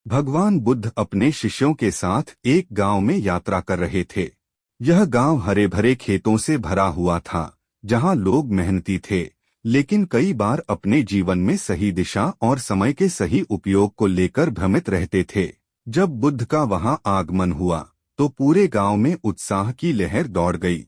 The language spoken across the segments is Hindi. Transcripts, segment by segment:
भगवान बुद्ध अपने शिष्यों के साथ एक गांव में यात्रा कर रहे थे। यह गांव हरे भरे खेतों से भरा हुआ था, जहां लोग मेहनती थे, लेकिन कई बार अपने जीवन में सही दिशा और समय के सही उपयोग को लेकर भ्रमित रहते थे। जब बुद्ध का वहां आगमन हुआ, तो पूरे गांव में उत्साह की लहर दौड़ गई।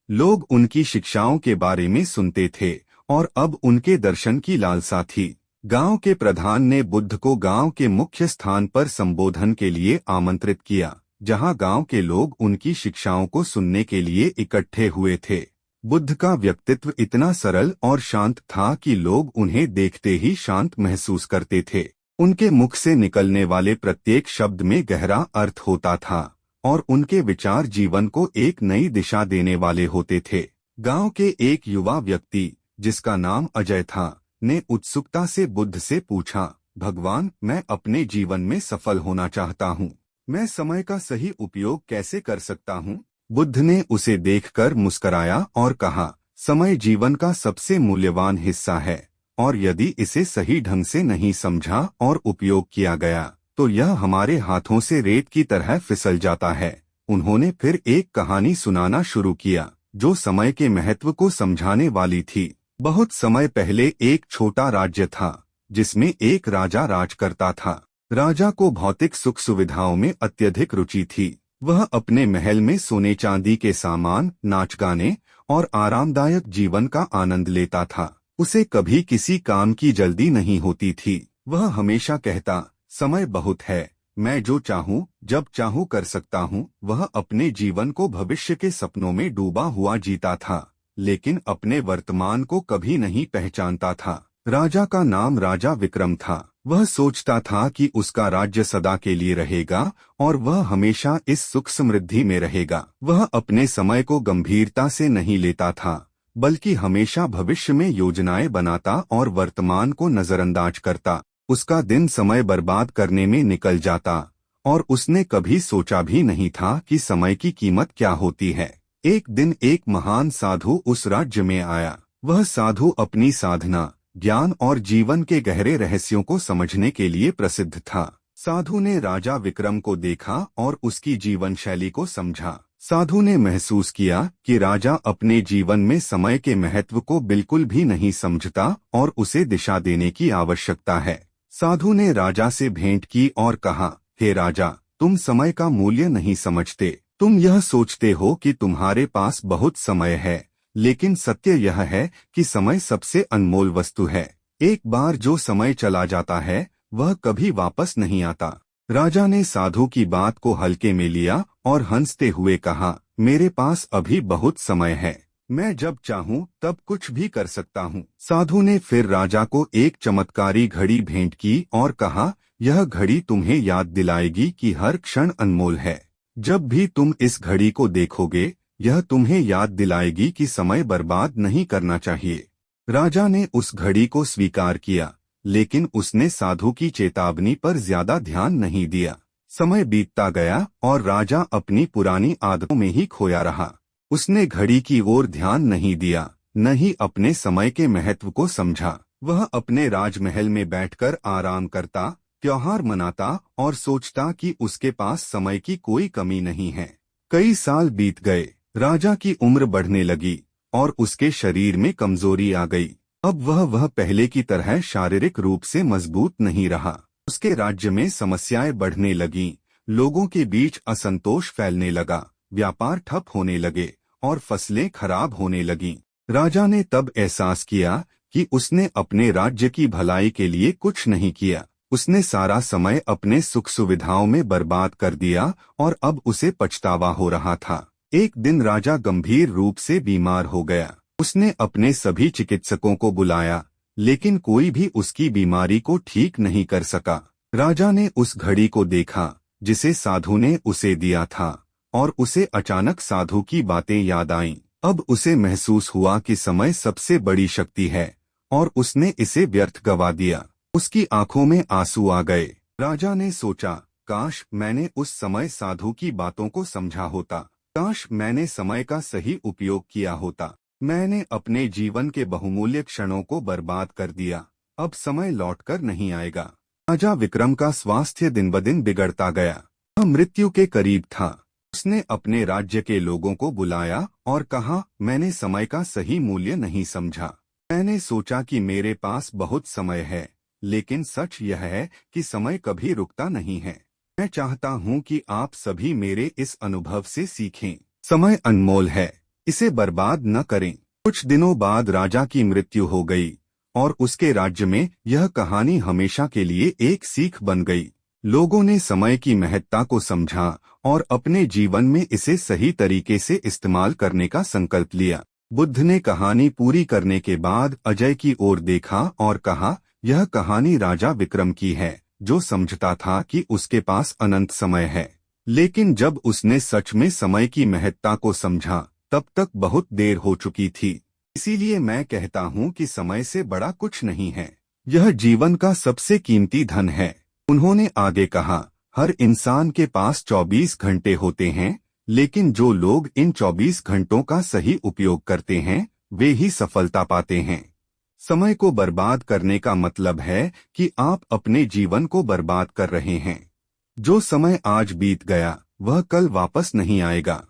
लोग उनकी शिक्षाओं के बारे में सुनते थे और अब उनके दर्शन की लालसा थी। गांव के प्रधान ने बुद्ध को गांव के मुख्य स्थान पर संबोधन के लिए आमंत्रित किया, जहां गांव के लोग उनकी शिक्षाओं को सुनने के लिए इकट्ठे हुए थे। बुद्ध का व्यक्तित्व इतना सरल और शांत था कि लोग उन्हें देखते ही शांत महसूस करते थे। उनके मुख से निकलने वाले प्रत्येक शब्द में गहरा अर्थ होता था और उनके विचार जीवन को एक नई दिशा देने वाले होते थे। गांव के एक युवा व्यक्ति, जिसका नाम अजय था, ने उत्सुकता से बुद्ध से पूछा, भगवान, मैं अपने जीवन में सफल होना चाहता हूँ। मैं समय का सही उपयोग कैसे कर सकता हूँ? बुद्ध ने उसे देखकर मुस्कराया और कहा, समय जीवन का सबसे मूल्यवान हिस्सा है और यदि इसे सही ढंग से नहीं समझा और उपयोग किया गया, तो यह हमारे हाथों से रेत की तरह फिसल जाता है। उन्होंने फिर एक कहानी सुनाना शुरू किया, जो समय के महत्व को समझाने वाली थी। बहुत समय पहले एक छोटा राज्य था, जिसमें एक राजा राज करता था। राजा को भौतिक सुख सुविधाओं में अत्यधिक रुचि थी। वह अपने महल में सोने चांदी के सामान, नाच गाने और आरामदायक जीवन का आनंद लेता था। उसे कभी किसी काम की जल्दी नहीं होती थी। वह हमेशा कहता, समय बहुत है, मैं जो चाहूँ जब चाहूँ कर सकता हूँ। वह अपने जीवन को भविष्य के सपनों में डूबा हुआ जीता था, लेकिन अपने वर्तमान को कभी नहीं पहचानता था। राजा का नाम राजा विक्रम था। वह सोचता था कि उसका राज्य सदा के लिए रहेगा और वह हमेशा इस सुख समृद्धि में रहेगा। वह अपने समय को गंभीरता से नहीं लेता था, बल्कि हमेशा भविष्य में योजनाएं बनाता और वर्तमान को नजरअंदाज करता। उसका दिन समय बर्बाद करने में निकल जाता और उसने कभी सोचा भी नहीं था कि समय की कीमत क्या होती है। एक दिन एक महान साधु उस राज्य में आया। वह साधु अपनी साधना, ज्ञान और जीवन के गहरे रहस्यों को समझने के लिए प्रसिद्ध था। साधु ने राजा विक्रम को देखा और उसकी जीवन शैली को समझा। साधु ने महसूस किया कि राजा अपने जीवन में समय के महत्व को बिल्कुल भी नहीं समझता और उसे दिशा देने की आवश्यकता है। साधु ने राजा से भेंट की और कहा, हे राजा, तुम समय का मूल्य नहीं समझते। तुम यह सोचते हो कि तुम्हारे पास बहुत समय है, लेकिन सत्य यह है कि समय सबसे अनमोल वस्तु है। एक बार जो समय चला जाता है, वह कभी वापस नहीं आता। राजा ने साधु की बात को हल्के में लिया और हंसते हुए कहा, मेरे पास अभी बहुत समय है, मैं जब चाहूँ तब कुछ भी कर सकता हूँ। साधु ने फिर राजा को एक चमत्कारी घड़ी भेंट की और कहा, यह घड़ी तुम्हें याद दिलाएगी कि हर क्षण अनमोल है। जब भी तुम इस घड़ी को देखोगे, यह तुम्हें याद दिलाएगी कि समय बर्बाद नहीं करना चाहिए। राजा ने उस घड़ी को स्वीकार किया, लेकिन उसने साधु की चेतावनी पर ज्यादा ध्यान नहीं दिया। समय बीतता गया और राजा अपनी पुरानी आदतों में ही खोया रहा। उसने घड़ी की ओर ध्यान नहीं दिया, न ही अपने समय के महत्व को समझा। वह अपने राजमहल में बैठकर आराम करता, त्योहार मनाता और सोचता कि उसके पास समय की कोई कमी नहीं है। कई साल बीत गए, राजा की उम्र बढ़ने लगी और उसके शरीर में कमजोरी आ गई। अब वह पहले की तरह शारीरिक रूप से मजबूत नहीं रहा। उसके राज्य में समस्याएं बढ़ने लगीं, लोगों के बीच असंतोष फैलने लगा, व्यापार ठप होने लगे और फसलें खराब होने लगीं। राजा ने तब एहसास किया कि उसने अपने राज्य की भलाई के लिए कुछ नहीं किया। उसने सारा समय अपने सुख सुविधाओं में बर्बाद कर दिया और अब उसे पछतावा हो रहा था। एक दिन राजा गंभीर रूप से बीमार हो गया। उसने अपने सभी चिकित्सकों को बुलाया, लेकिन कोई भी उसकी बीमारी को ठीक नहीं कर सका। राजा ने उस घड़ी को देखा जिसे साधु ने उसे दिया था और उसे अचानक साधु की बातें याद आईं। अब उसे महसूस हुआ कि समय सबसे बड़ी शक्ति है और उसने इसे व्यर्थ गवा दिया। उसकी आंखों में आंसू आ गए। राजा ने सोचा, काश मैंने उस समय साधु की बातों को समझा होता। काश मैंने समय का सही उपयोग किया होता। मैंने अपने जीवन के बहुमूल्य क्षणों को बर्बाद कर दिया। अब समय लौटकर नहीं आएगा। राजा विक्रम का स्वास्थ्य दिन ब दिन बिगड़ता गया। वह मृत्यु के करीब था। उसने अपने राज्य के लोगों को बुलाया और कहा, मैंने समय का सही मूल्य नहीं समझा। मैंने सोचा कि मेरे पास बहुत समय है, लेकिन सच यह है कि समय कभी रुकता नहीं है। मैं चाहता हूँ कि आप सभी मेरे इस अनुभव से सीखें। समय अनमोल है, इसे बर्बाद न करें। कुछ दिनों बाद राजा की मृत्यु हो गई और उसके राज्य में यह कहानी हमेशा के लिए एक सीख बन गई। लोगों ने समय की महत्ता को समझा और अपने जीवन में इसे सही तरीके से इस्तेमाल करने का संकल्प लिया। बुद्ध ने कहानी पूरी करने के बाद अजय की ओर देखा और कहा, यह कहानी राजा विक्रम की है, जो समझता था कि उसके पास अनंत समय है। लेकिन जब उसने सच में समय की महत्ता को समझा, तब तक बहुत देर हो चुकी थी। इसीलिए मैं कहता हूँ कि समय से बड़ा कुछ नहीं है। यह जीवन का सबसे कीमती धन है। उन्होंने आगे कहा, हर इंसान के पास 24 घंटे होते हैं, लेकिन जो लोग इन 24 घंटों का सही उपयोग करते हैं, वे ही सफलता पाते हैं। समय को बर्बाद करने का मतलब है कि आप अपने जीवन को बर्बाद कर रहे हैं। जो समय आज बीत गया, वह कल वापस नहीं आएगा।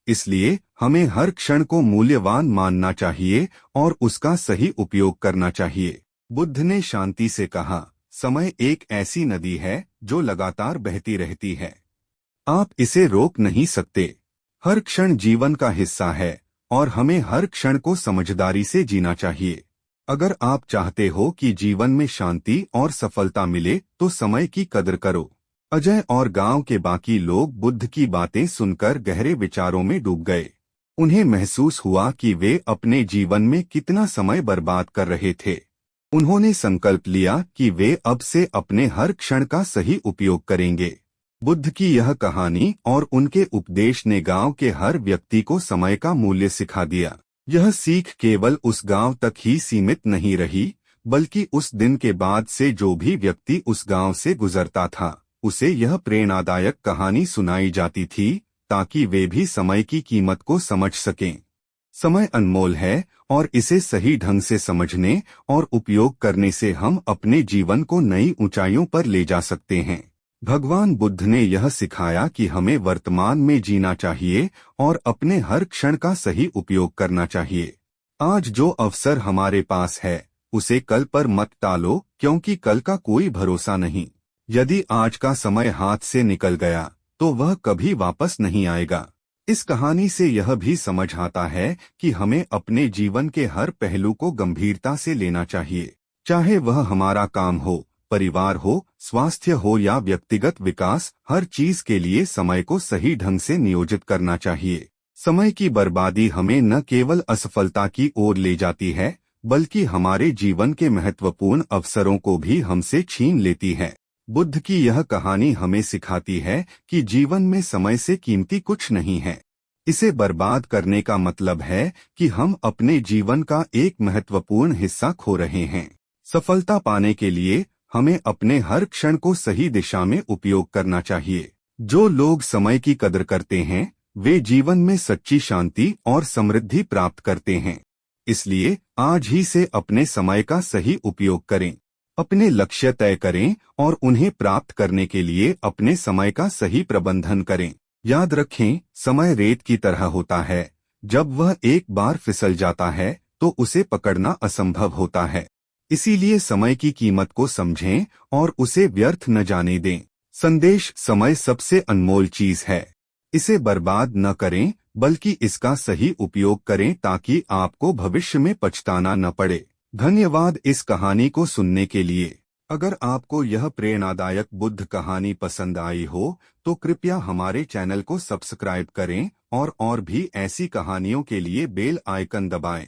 इसलिए हमें हर क्षण को मूल्यवान मानना चाहिए और उसका सही उपयोग करना चाहिए। बुद्ध ने शांति से कहा, समय एक ऐसी नदी है जो लगातार बहती रहती है। आप इसे रोक नहीं सकते। हर क्षण जीवन का हिस्सा है और हमें हर क्षण को समझदारी से जीना चाहिए। अगर आप चाहते हो कि जीवन में शांति और सफलता मिले, तो समय की कदर करो। अजय और गांव के बाकी लोग बुद्ध की बातें सुनकर गहरे विचारों में डूब गए। उन्हें महसूस हुआ कि वे अपने जीवन में कितना समय बर्बाद कर रहे थे। उन्होंने संकल्प लिया कि वे अब से अपने हर क्षण का सही उपयोग करेंगे। बुद्ध की यह कहानी और उनके उपदेश ने गांव के हर व्यक्ति को समय का मूल्य सिखा दिया। यह सीख केवल उस गांव तक ही सीमित नहीं रही, बल्कि उस दिन के बाद से जो भी व्यक्ति उस गांव से गुजरता था, उसे यह प्रेरणादायक कहानी सुनाई जाती थी, ताकि वे भी समय की कीमत को समझ सकें। समय अनमोल है और इसे सही ढंग से समझने और उपयोग करने से हम अपने जीवन को नई ऊंचाइयों पर ले जा सकते हैं। भगवान बुद्ध ने यह सिखाया कि हमें वर्तमान में जीना चाहिए और अपने हर क्षण का सही उपयोग करना चाहिए। आज जो अवसर हमारे पास है, उसे कल पर मत टालो, क्योंकि कल का कोई भरोसा नहीं। यदि आज का समय हाथ से निकल गया, तो वह कभी वापस नहीं आएगा। इस कहानी से यह भी समझ आता है कि हमें अपने जीवन के हर पहलू को गंभीरता से लेना चाहिए, चाहे वह हमारा काम हो, परिवार हो, स्वास्थ्य हो या व्यक्तिगत विकास। हर चीज के लिए समय को सही ढंग से नियोजित करना चाहिए। समय की बर्बादी हमें न केवल असफलता की ओर ले जाती है, बल्कि हमारे जीवन के महत्वपूर्ण अवसरों को भी हमसे छीन लेती है। बुद्ध की यह कहानी हमें सिखाती है कि जीवन में समय से कीमती कुछ नहीं है। इसे बर्बाद करने का मतलब है कि हम अपने जीवन का एक महत्वपूर्ण हिस्सा खो रहे हैं। सफलता पाने के लिए हमें अपने हर क्षण को सही दिशा में उपयोग करना चाहिए। जो लोग समय की कदर करते हैं, वे जीवन में सच्ची शांति और समृद्धि प्राप्त करते हैं। इसलिए आज ही से अपने समय का सही उपयोग करें। अपने लक्ष्य तय करें और उन्हें प्राप्त करने के लिए अपने समय का सही प्रबंधन करें। याद रखें, समय रेत की तरह होता है। जब वह एक बार फिसल जाता है, तो उसे पकड़ना असंभव होता है। इसीलिए समय की कीमत को समझें और उसे व्यर्थ न जाने दें। संदेश: समय सबसे अनमोल चीज है। इसे बर्बाद न करें, बल्कि इसका सही उपयोग करें ताकि आपको भविष्य में पछताना न पड़े। धन्यवाद इस कहानी को सुनने के लिए। अगर आपको यह प्रेरणादायक बुद्ध कहानी पसंद आई हो, तो कृपया हमारे चैनल को सब्सक्राइब करें और भी ऐसी कहानियों के लिए बेल आइकन दबाएं।